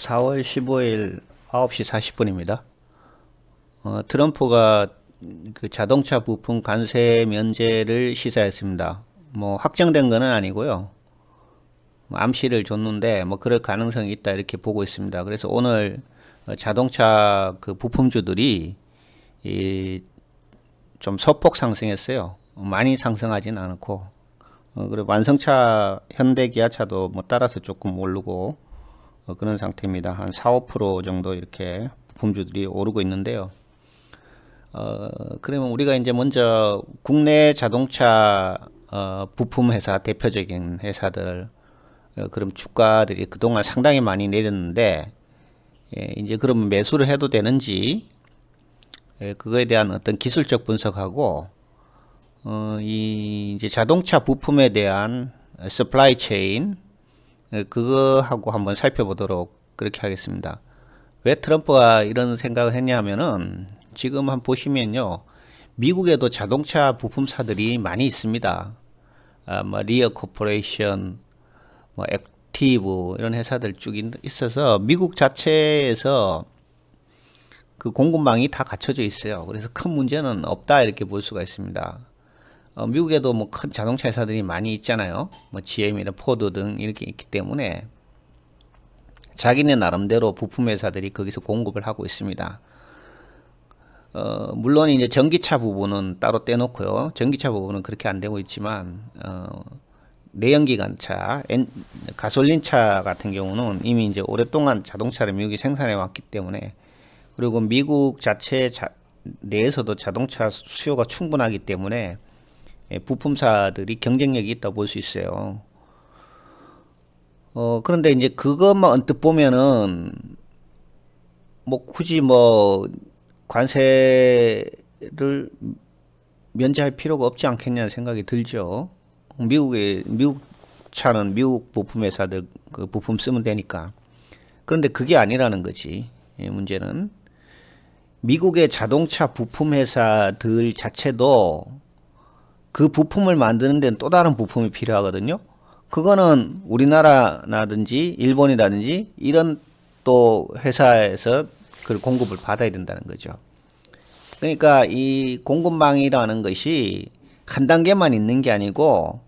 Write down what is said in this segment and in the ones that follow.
4월 15일 9시 40분입니다. 트럼프가 그 자동차 부품 관세 면제를 시사했습니다. 뭐 확정된 거는 아니고요. 암시를 줬는데 뭐 그럴 가능성이 있다 이렇게 보고 있습니다. 그래서 오늘 자동차 그 부품주들이 좀 소폭 상승했어요. 많이 상승하진 않고 그리고 완성차 현대 기아차도 뭐 따라서 조금 오르고 그런 상태입니다. 한 4, 5% 정도 이렇게 부품주들이 오르고 있는데요. 그러면 우리가 이제 먼저 국내 자동차 부품 회사 대표적인 회사들 그럼 주가들이 그동안 상당히 많이 내렸는데 이제 그러면 매수를 해도 되는지 그거에 대한 어떤 기술적 분석하고 이 이제 자동차 부품에 대한 서플라이 체인 그거하고 한번 살펴보도록 그렇게 하겠습니다. 왜 트럼프가 이런 생각을 했냐면은 지금 한번 보시면요. 미국에도 자동차 부품사들이 많이 있습니다. 뭐 리어 코퍼레이션, 뭐 액티브 이런 회사들 쭉 있어서 미국 자체에서 그 공급망이 다 갖춰져 있어요. 그래서 큰 문제는 없다 이렇게 볼 수가 있습니다. 미국에도 뭐 큰 자동차 회사들이 많이 있잖아요. 뭐 GM이나 포드 등 이렇게 있기 때문에 자기네 나름대로 부품 회사들이 거기서 공급을 하고 있습니다. 물론 이제 전기차 부분은 따로 떼놓고요. 전기차 부분은 그렇게 안 되고 있지만, 내연기관차, 가솔린차 같은 경우는 이미 이제 오랫동안 자동차를 미국이 생산해 왔기 때문에, 그리고 미국 자체 내에서도 자동차 수요가 충분하기 때문에, 부품사들이 경쟁력이 있다 볼 수 있어요. 그런데 이제 그것만 언뜻 보면은, 뭐 굳이 뭐 관세를 면제할 필요가 없지 않겠냐는 생각이 들죠. 미국 차는 미국 부품 회사들 그 부품 쓰면 되니까. 그런데 그게 아니라는 거지. 문제는 미국의 자동차 부품 회사들 자체도 그 부품을 만드는 데는 또 다른 부품이 필요하거든요. 그거는 우리나라라든지 일본이라든지 이런 또 회사에서 그 공급을 받아야 된다는 거죠. 그러니까 이 공급망이라는 것이 한 단계만 있는 게 아니고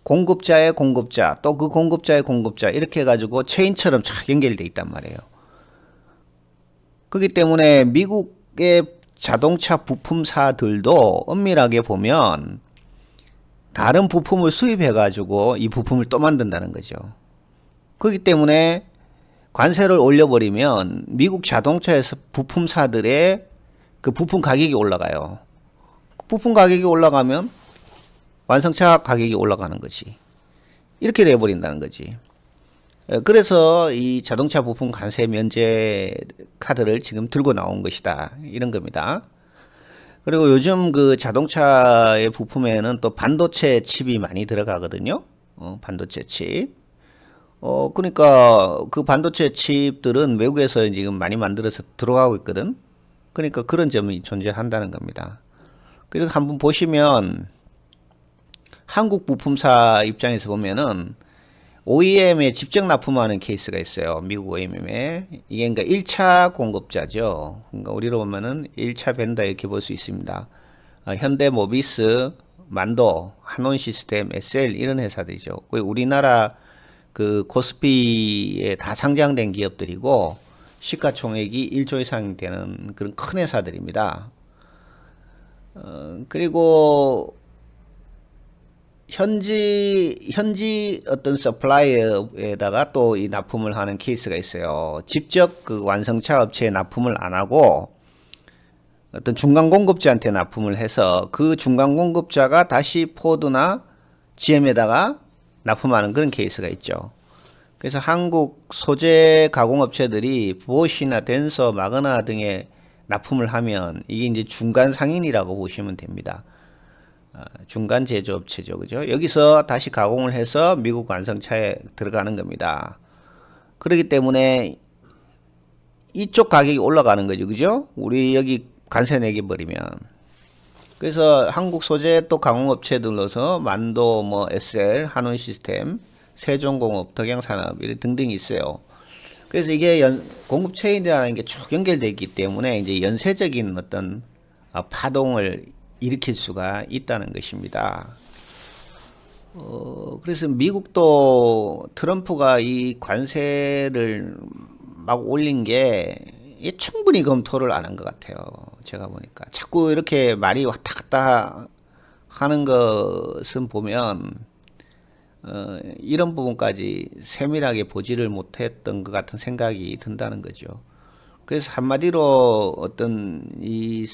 공급자의 공급자 또 그 공급자의 공급자 이렇게 해가지고 체인처럼 쫙 연결돼 있단 말이에요. 그렇기 때문에 미국의 자동차 부품사들도 엄밀하게 보면 다른 부품을 수입해가지고 이 부품을 또 만든다는 거죠. 그렇기 때문에 관세를 올려버리면 미국 자동차에서 부품사들의 그 부품 가격이 올라가요. 부품 가격이 올라가면 완성차 가격이 올라가는 거지. 이렇게 돼버린다는 거지. 그래서 이 자동차 부품 관세 면제 카드를 지금 들고 나온 것이다. 이런 겁니다. 그리고 요즘 그 자동차의 부품에는 또 반도체 칩이 많이 들어가거든요. 반도체 칩. 그러니까 그 반도체 칩들은 외국에서 지금 많이 만들어서 들어가고 있거든. 그러니까 그런 점이 존재한다는 겁니다. 그래서 한번 보시면 한국 부품사 입장에서 보면은 OEM에 직접 납품하는 케이스가 있어요. 미국 OEM에. 이게 그러니까 1차 공급자죠. 그러니까 우리로 보면은 1차 벤더 이렇게 볼 수 있습니다. 현대 모비스, 만도, 한온 시스템, SL 이런 회사들이죠. 우리나라 그 코스피에 다 상장된 기업들이고 시가총액이 1조 이상 되는 그런 큰 회사들입니다. 그리고 현지 어떤 서플라이어에다가 또 이 납품을 하는 케이스가 있어요. 직접 그 완성차 업체에 납품을 안 하고 어떤 중간 공급자한테 납품을 해서 그 중간 공급자가 다시 포드나 GM에다가 납품하는 그런 케이스가 있죠. 그래서 한국 소재 가공업체들이 보시나 덴서, 마그나 등에 납품을 하면 이게 이제 중간 상인이라고 보시면 됩니다. 중간 제조업체죠. 그죠? 여기서 다시 가공을 해서 미국 완성차에 들어가는 겁니다. 그렇기 때문에 이쪽 가격이 올라가는 거죠. 그죠? 우리 여기 관세 내게 버리면. 그래서 한국 소재 또 가공업체들로서 만도, 뭐 SL, 한온 시스템, 세종공업, 덕양산업 이런 등등이 있어요. 그래서 이게 공급 체인이라는 게 쭉 연결되어 있기 때문에 이제 연쇄적인 어떤 파동을 일으킬 수가 있다는 것입니다. 그래서 미국도 트럼프가 이 관세를 막 올린 게 충분히 검토를 안 한 것 같아요. 제가 보니까 자꾸 이렇게 말이 왔다 갔다 하는 것은 보면 이런 부분까지 세밀하게 보지를 못했던 것 같은 생각이 든다는 거죠. 그래서 한마디로 어떤 이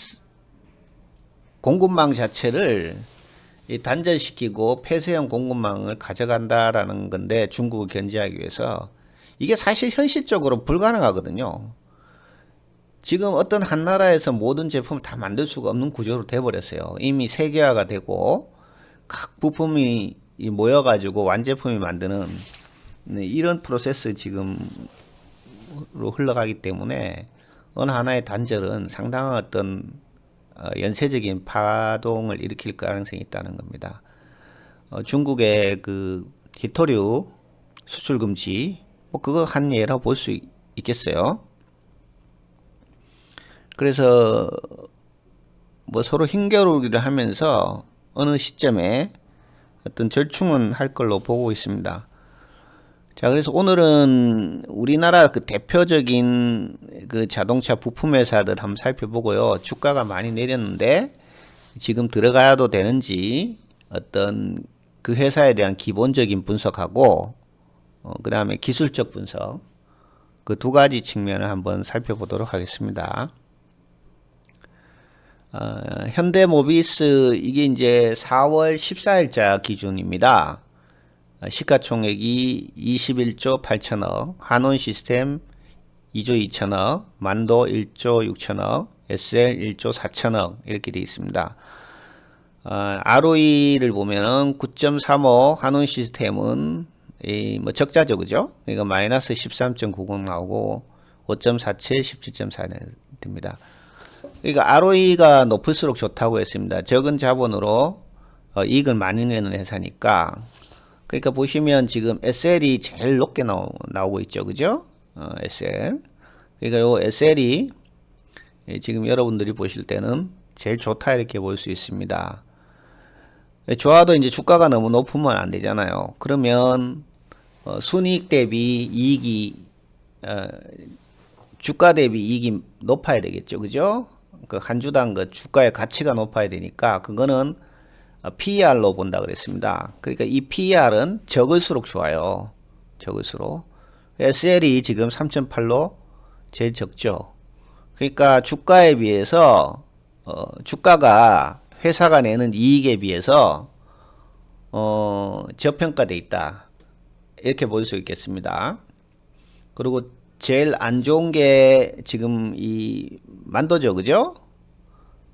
공급망 자체를 단절시키고 폐쇄형 공급망을 가져간다라는 건데, 중국을 견제하기 위해서 이게 사실 현실적으로 불가능하거든요. 지금 어떤 한 나라에서 모든 제품을 다 만들 수가 없는 구조로 돼버렸어요. 이미 세계화가 되고 각 부품이 모여가지고 완제품이 만드는 이런 프로세스 지금으로 흘러가기 때문에 어느 하나의 단절은 상당한 어떤 연쇄적인 파동을 일으킬 가능성이 있다는 겁니다. 중국의 그 히토류 수출 금지, 뭐 그거 한 예라고 볼 수 있겠어요. 그래서 뭐 서로 힘겨루기를 하면서 어느 시점에 어떤 절충은 할 걸로 보고 있습니다. 자, 그래서 오늘은 우리나라 그 대표적인 그 자동차 부품 회사들 한번 살펴보고요. 주가가 많이 내렸는데 지금 들어가도 되는지 어떤 그 회사에 대한 기본적인 분석하고 그 다음에 기술적 분석, 그 두 가지 측면을 한번 살펴보도록 하겠습니다. 현대모비스, 이게 이제 4월 14일자 기준입니다. 시가총액이 21조 8천억, 한원시스템 2조 2천억, 만도 1조 6천억, SL 1조 4천억 이렇게 되어 있습니다. ROE를 보면은 9.35, 한원시스템은 뭐 적자죠, 그죠? 그러니까 마이너스 13.90 나오고 5.47, 17.4 됩니다. 그러니까 ROE가 높을수록 좋다고 했습니다. 적은 자본으로 이익을 많이 내는 회사니까. 그러니까 보시면 지금 SL이 제일 높게 나오고 있죠, 그죠? SL. 그러니까 요 SL이 지금 여러분들이 보실 때는 제일 좋다 이렇게 볼 수 있습니다. 좋아도 이제 주가가 너무 높으면 안 되잖아요. 그러면 순이익 대비 이익이 주가 대비 이익이 높아야 되겠죠, 그죠? 그 한 주당 그 주가의 가치가 높아야 되니까 그거는 PER로 본다 그랬습니다. 그러니까 이 PER은 적을수록 좋아요. 적을수록. SL이 지금 3.8로 제일 적죠. 그러니까 주가에 비해서 주가가 회사가 내는 이익에 비해서 저평가돼 있다. 이렇게 볼 수 있겠습니다. 그리고 제일 안 좋은 게 지금 이 만도죠, 그죠?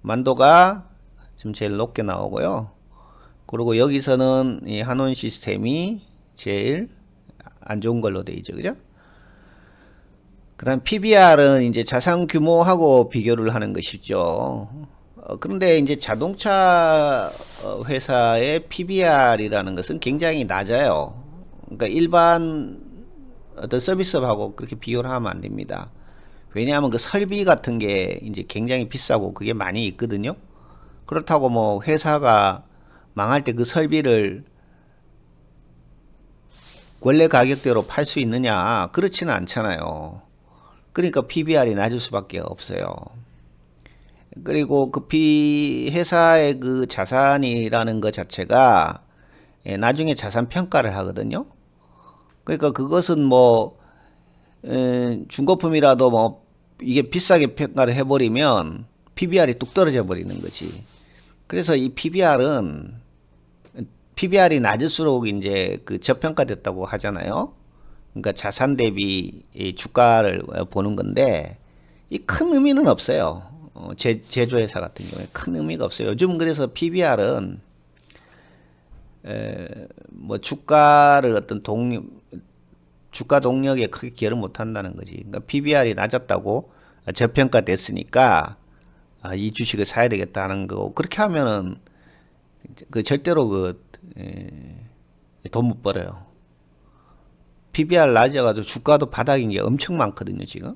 만도가 지금 제일 높게 나오고요. 그리고 여기서는 이 한원 시스템이 제일 안 좋은 걸로 되어 있죠, 그죠? 그 다음 PBR은 이제 자산 규모하고 비교를 하는 것이죠. 그런데 이제 자동차 회사의 PBR이라는 것은 굉장히 낮아요. 그러니까 일반 어떤 서비스하고 그렇게 비교를 하면 안 됩니다. 왜냐하면 그 설비 같은 게 이제 굉장히 비싸고 그게 많이 있거든요. 그렇다고 뭐 회사가 망할 때 그 설비를 원래 가격대로 팔 수 있느냐? 그렇지는 않잖아요. 그러니까 PBR이 낮을 수밖에 없어요. 그리고 그 회사의 그 자산이라는 것 자체가 나중에 자산 평가를 하거든요. 그러니까 그것은 뭐 중고품이라도 뭐 이게 비싸게 평가를 해버리면 PBR이 뚝 떨어져 버리는 거지. 그래서 이 PBR이 낮을수록 이제 그 저평가됐다고 하잖아요. 그러니까 자산 대비 주가를 보는 건데 이 큰 의미는 없어요. 제조회사 같은 경우에 큰 의미가 없어요. 요즘 그래서 PBR은 뭐 주가를 어떤 주가 동력에 크게 기여를 못한다는 거지. 그러니까 PBR이 낮았다고 저평가됐으니까 이 주식을 사야 되겠다는 거고, 그렇게 하면은 그 절대로 돈 못 벌어요. PBR 낮아가지고 주가도 바닥인 게 엄청 많거든요, 지금.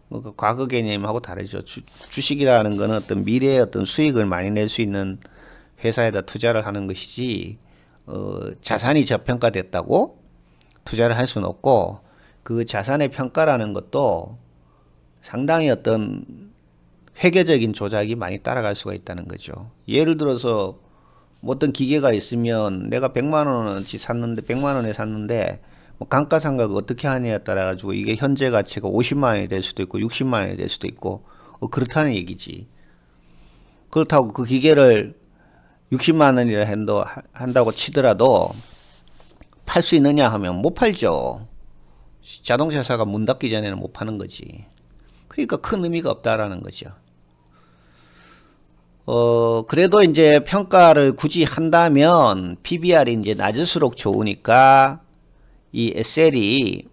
그 과거 개념하고 다르죠. 주식이라는 거는 어떤 미래의 어떤 수익을 많이 낼 수 있는 회사에다 투자를 하는 것이지, 자산이 저평가됐다고 투자를 할 수는 없고, 그 자산의 평가라는 것도 상당히 어떤 회계적인 조작이 많이 따라갈 수가 있다는 거죠. 예를 들어서 뭐 어떤 기계가 있으면 내가 100만 원어치 샀는데 100만 원에 샀는데 뭐 감가상각을 어떻게 하느냐에 따라 가지고 이게 현재 가치가 50만 원이 될 수도 있고 60만 원이 될 수도 있고 그렇다는 얘기지. 그렇다고 그 기계를 60만 원이라 한다고 치더라도 팔 수 있느냐 하면 못 팔죠. 자동차 회사가 문 닫기 전에는 못 파는 거지. 그러니까 큰 의미가 없다라는 거죠. 그래도 이제 평가를 굳이 한다면 PBR이 이제 낮을수록 좋으니까 이 SL이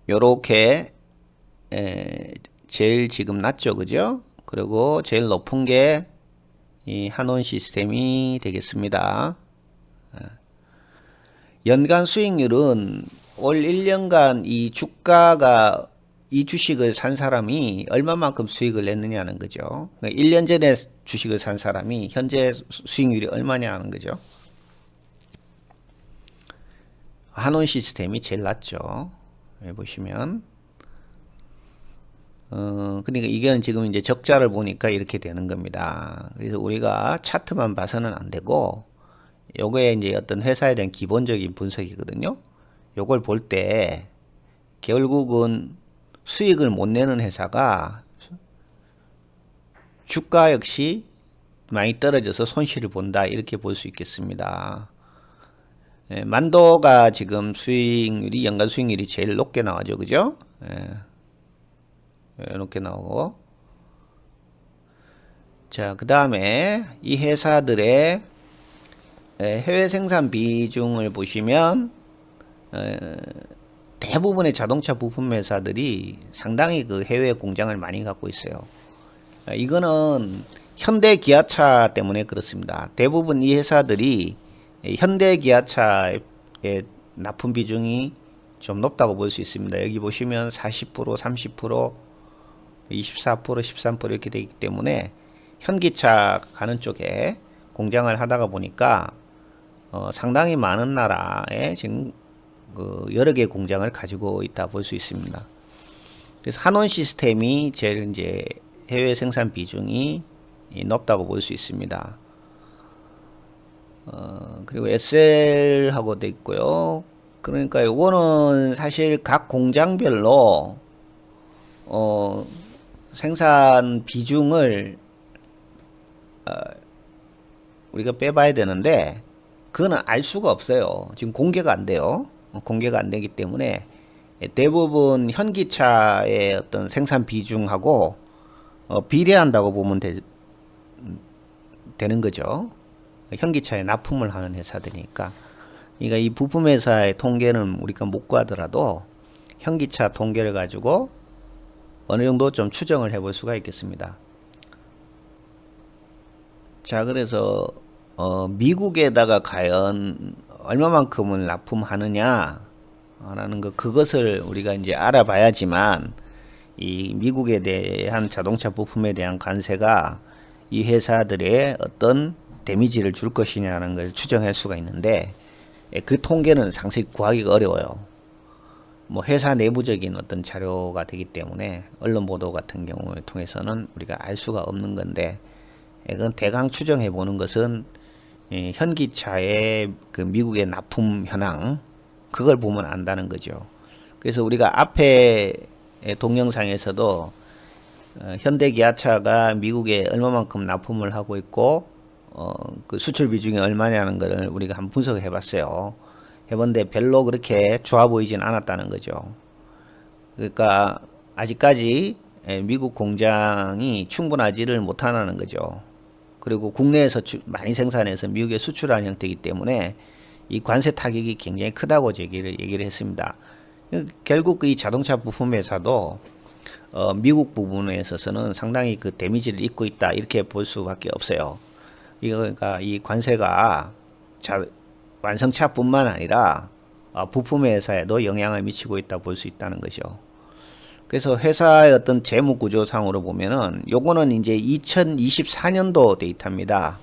요렇게 제일 지금 낮죠, 그죠? 그리고 제일 높은 게 이 한온 시스템이 되겠습니다. 연간 수익률은 올 1년간 이 주가가 이 주식을 산 사람이 얼마만큼 수익을 냈느냐는 거죠. 1년 전에 주식을 산 사람이 현재 수익률이 얼마냐 하는 거죠. 한온 시스템이 제일 낮죠. 보시면. 그러니까 이건 지금 이제 적자를 보니까 이렇게 되는 겁니다. 그래서 우리가 차트만 봐서는 안 되고, 요거에 이제 어떤 회사에 대한 기본적인 분석이거든요. 요걸 볼 때, 결국은 수익을 못 내는 회사가 주가 역시 많이 떨어져서 손실을 본다. 이렇게 볼 수 있겠습니다. 만도가 지금 수익률이, 연간 수익률이 제일 높게 나와죠. 그죠? 이렇게 나오고. 자, 그 다음에 이 회사들의 해외 생산 비중을 보시면, 대부분의 자동차 부품 회사들이 상당히 그 해외 공장을 많이 갖고 있어요. 이거는 현대 기아차 때문에 그렇습니다. 대부분 이 회사들이 현대 기아차의 납품 비중이 좀 높다고 볼 수 있습니다. 여기 보시면 40%, 30%, 24%, 13% 이렇게 되기 때문에 현기차 가는 쪽에 공장을 하다가 보니까 상당히 많은 나라에 지금 여러 개의 공장을 가지고 있다 볼 수 있습니다. 그래서 한온 시스템이 제일 이제 해외 생산 비중이 높다고 볼 수 있습니다. 그리고 SL하고 돼 있고요. 그러니까 요거는 사실 각 공장별로 생산 비중을 우리가 빼봐야 되는데 그거는 알 수가 없어요. 지금 공개가 안 돼요. 공개가 안 되기 때문에 대부분 현기차의 어떤 생산 비중하고 비례한다고 보면 되는 거죠. 현기차에 납품을 하는 회사들이니까. 그러니까 이 부품 회사의 통계는 우리가 못 구하더라도 현기차 통계를 가지고 어느 정도 좀 추정을 해볼 수가 있겠습니다. 자, 그래서 미국에다가 과연 얼마만큼을 납품하느냐 라는 그것을 우리가 이제 알아봐야지만 이 미국에 대한 자동차 부품에 대한 관세가 이 회사들의 어떤 데미지를 줄 것이냐는 걸 추정할 수가 있는데 그 통계는 상세히 구하기가 어려워요. 뭐 회사 내부적인 어떤 자료가 되기 때문에 언론 보도 같은 경우를 통해서는 우리가 알 수가 없는 건데 이건 대강 추정해 보는 것은 현기차의 그 미국의 납품 현황 그걸 보면 안다는 거죠. 그래서 우리가 앞에 동영상에서도 현대기아차가 미국에 얼마만큼 납품을 하고 있고 그 수출 비중이 얼마냐는 것을 우리가 한번 분석을 해봤어요. 해본데 별로 그렇게 좋아 보이진 않았다는 거죠. 그러니까 아직까지 미국 공장이 충분하지를 못하는 거죠. 그리고 국내에서 많이 생산해서 미국에 수출하는 형태이기 때문에 이 관세 타격이 굉장히 크다고 얘기를 했습니다. 결국 이 자동차 부품 회사도 미국 부분에 있어서는 상당히 그 데미지를 입고 있다 이렇게 볼 수밖에 없어요. 그러니까 이 관세가 완성차뿐만 아니라 부품의 회사에도 영향을 미치고 있다 볼 수 있다는 거죠. 그래서 회사의 어떤 재무 구조상으로 보면은 요거는 이제 2024년도 데이터입니다.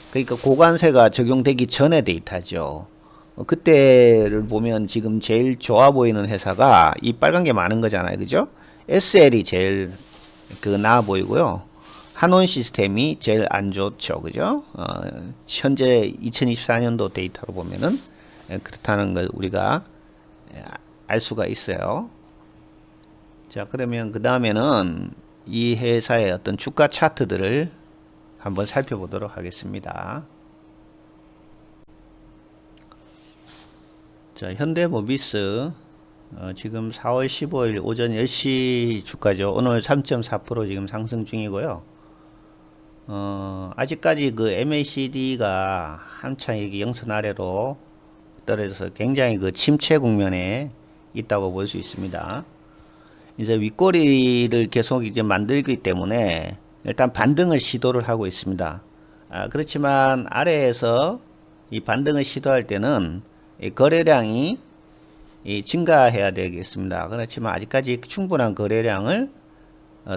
그러니까 고관세가 적용되기 전의 데이터죠. 그때를 보면 지금 제일 좋아 보이는 회사가 이 빨간 게 많은 거잖아요. 그죠? SL이 제일 나아 보이고요. 한온 시스템이 제일 안 좋죠. 그죠? 현재 2024년도 데이터로 보면은 그렇다는 걸 우리가 알 수가 있어요. 자, 그러면 그 다음에는 이 회사의 어떤 주가 차트들을 한번 살펴보도록 하겠습니다. 자, 현대모비스 지금 4월 15일 오전 10시 주가죠. 오늘 3.4% 지금 상승 중이고요. 아직까지 그 MACD가 한창 여기 영선 아래로 떨어져서 굉장히 그 침체 국면에 있다고 볼 수 있습니다. 이제 윗꼬리를 계속 이제 만들기 때문에 일단 반등을 시도를 하고 있습니다. 그렇지만 아래에서 이 반등을 시도할 때는 이 거래량이 증가해야 되겠습니다. 그렇지만 아직까지 충분한 거래량을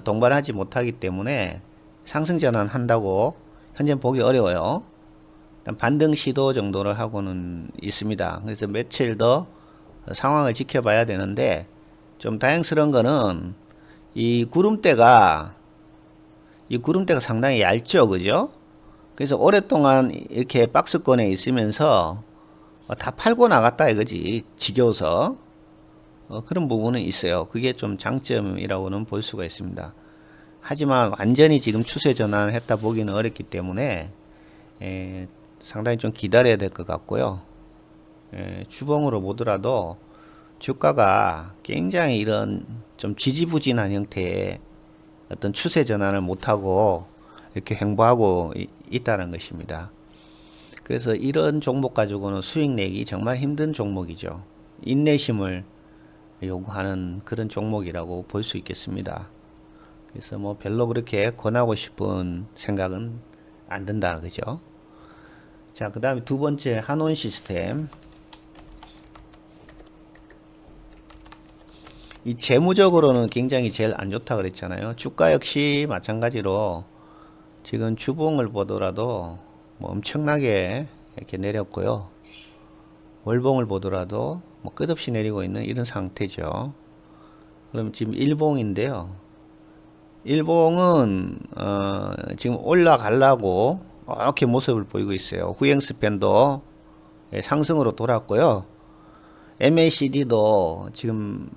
동반하지 못하기 때문에 상승 전환한다고 현재 보기 어려워요. 일단 반등 시도 정도를 하고는 있습니다. 그래서 며칠 더 상황을 지켜봐야 되는데, 좀 다행스러운 거는 이 구름대가 상당히 얇죠. 그죠? 그래서 오랫동안 이렇게 박스권에 있으면서 다 팔고 나갔다 이거지. 지겨워서. 그런 부분은 있어요. 그게 좀 장점이라고는 볼 수가 있습니다. 하지만 완전히 지금 추세 전환을 했다 보기는 어렵기 때문에 상당히 좀 기다려야 될 것 같고요. 주봉으로 보더라도 주가가 굉장히 이런 좀 지지부진한 형태의 어떤 추세 전환을 못하고 이렇게 행보하고 있다는 것입니다. 그래서 이런 종목 가지고는 수익 내기 정말 힘든 종목이죠. 인내심을 요구하는 그런 종목이라고 볼 수 있겠습니다. 그래서 뭐 별로 그렇게 권하고 싶은 생각은 안 든다 그죠? 자, 그 다음에 두 번째 한온 시스템. 이 재무적으로는 굉장히 제일 안 좋다 그랬잖아요. 주가 역시 마찬가지로 지금 주봉을 보더라도 뭐 엄청나게 이렇게 내렸고요. 월봉을 보더라도 뭐 끝없이 내리고 있는 이런 상태죠. 그럼 지금 일봉인데요. 일봉은 지금 올라가려고 이렇게 모습을 보이고 있어요. 후행스팬도 상승으로 돌았고요. MACD도 지금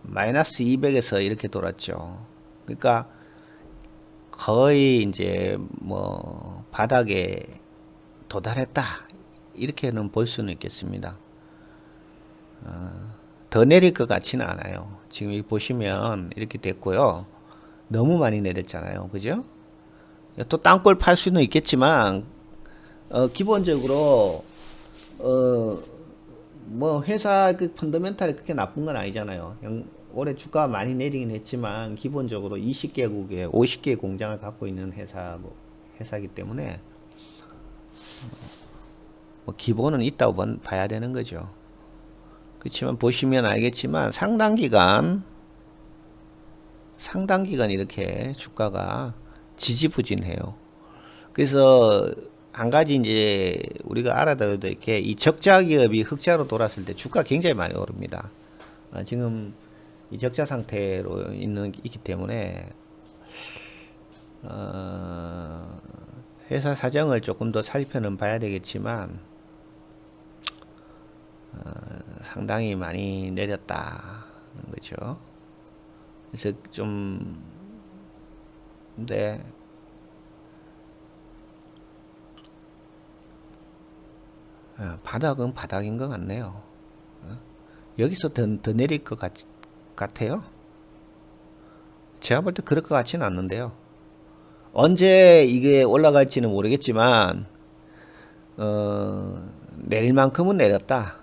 마이너스 200에서 이렇게 돌았죠. 그러니까 거의 이제 뭐 바닥에 도달했다 이렇게는 볼 수는 있겠습니다. 더 내릴 것 같지는 않아요. 지금 여기 보시면 이렇게 됐고요. 너무 많이 내렸잖아요. 그죠? 또 땅굴 팔 수는 있겠지만 기본적으로 뭐 회사 그 펀더멘탈이 그렇게 나쁜 건 아니잖아요. 올해 주가 많이 내리긴 했지만 기본적으로 20개국에 50개 공장을 갖고 있는 회사이기 때문에 뭐 기본은 있다고 봐야 되는 거죠. 그렇지만 보시면 알겠지만 상당 기간 이렇게 주가가 지지부진해요. 그래서 한 가지 이제 우리가 알아둬야 될 게 이 적자 기업이 흑자로 돌았을 때 주가 굉장히 많이 오릅니다. 지금 이 적자 상태로 있기 때문에 회사 사정을 조금 더 살펴는 봐야 되겠지만 상당히 많이 내렸다는 거죠. 그래서 좀 근데 바닥은 바닥인 것 같네요. 여기서 더 내릴 것 같아요. 제가 볼 때 그럴 것 같지는 않는데요. 언제 이게 올라갈지는 모르겠지만 내릴 만큼은 내렸다.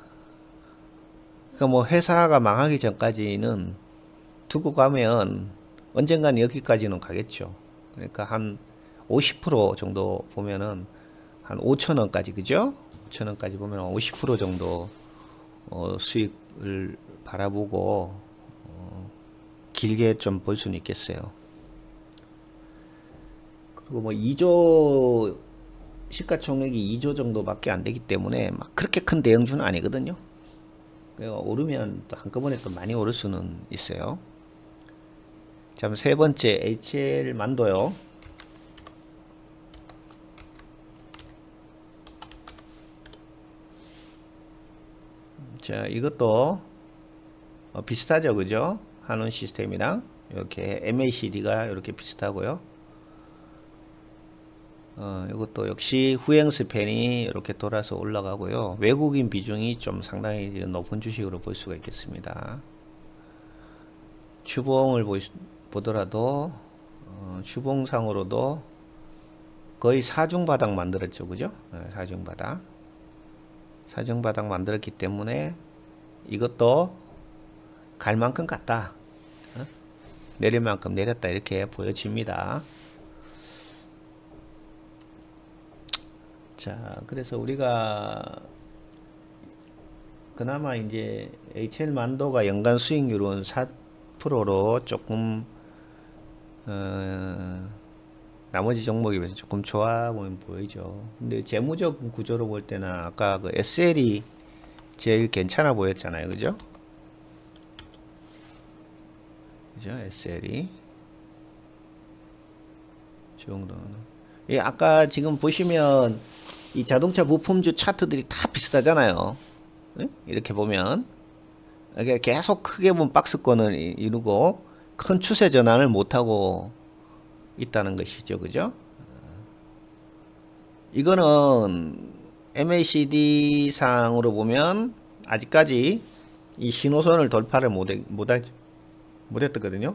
그러니까 뭐 회사가 망하기 전까지는 두고 가면 언젠간 여기까지는 가겠죠. 그러니까 한 50% 정도 보면은 한 5천원까지 그죠? 5천원까지 보면 50% 정도 수익을 바라보고 길게 좀 볼 수는 있겠어요. 그리고 뭐 2조 시가총액이 2조 정도밖에 안 되기 때문에 막 그렇게 큰 대형주는 아니거든요. 오르면 또 한꺼번에 또 많이 오를 수는 있어요. 자, 세 번째 HL 만도요. 자, 이것도 비슷하죠, 그죠? 한원 시스템이랑 이렇게 MACD가 이렇게 비슷하고요. 이것도 역시 후행 스팬이 이렇게 돌아서 올라가고요. 외국인 비중이 좀 상당히 높은 주식으로 볼 수가 있겠습니다. 주봉을 보더라도 주봉상으로도 거의 사중바닥 만들었죠, 그죠? 사중바닥 만들었기 때문에 이것도 갈 만큼 갔다, 내릴 만큼 내렸다, 이렇게 보여집니다. 자, 그래서 우리가 그나마 이제 HL 만도가 연간 수익률은 4%로 조금 나머지 종목에 비해서 조금 좋아 보이죠. 근데 재무적 구조로 볼 때는 아까 그 SL이 제일 괜찮아 보였잖아요, 그죠? SL이 정도는. 예, 아까 지금 보시면 이 자동차 부품주 차트들이 다 비슷하잖아요. 네? 이렇게 보면 이게 계속 크게 보면 박스권을 이루고 큰 추세 전환을 못하고 있다는 것이죠, 그죠? 이거는 MACD 상으로 보면 아직까지 이 신호선을 돌파를 못했거든요.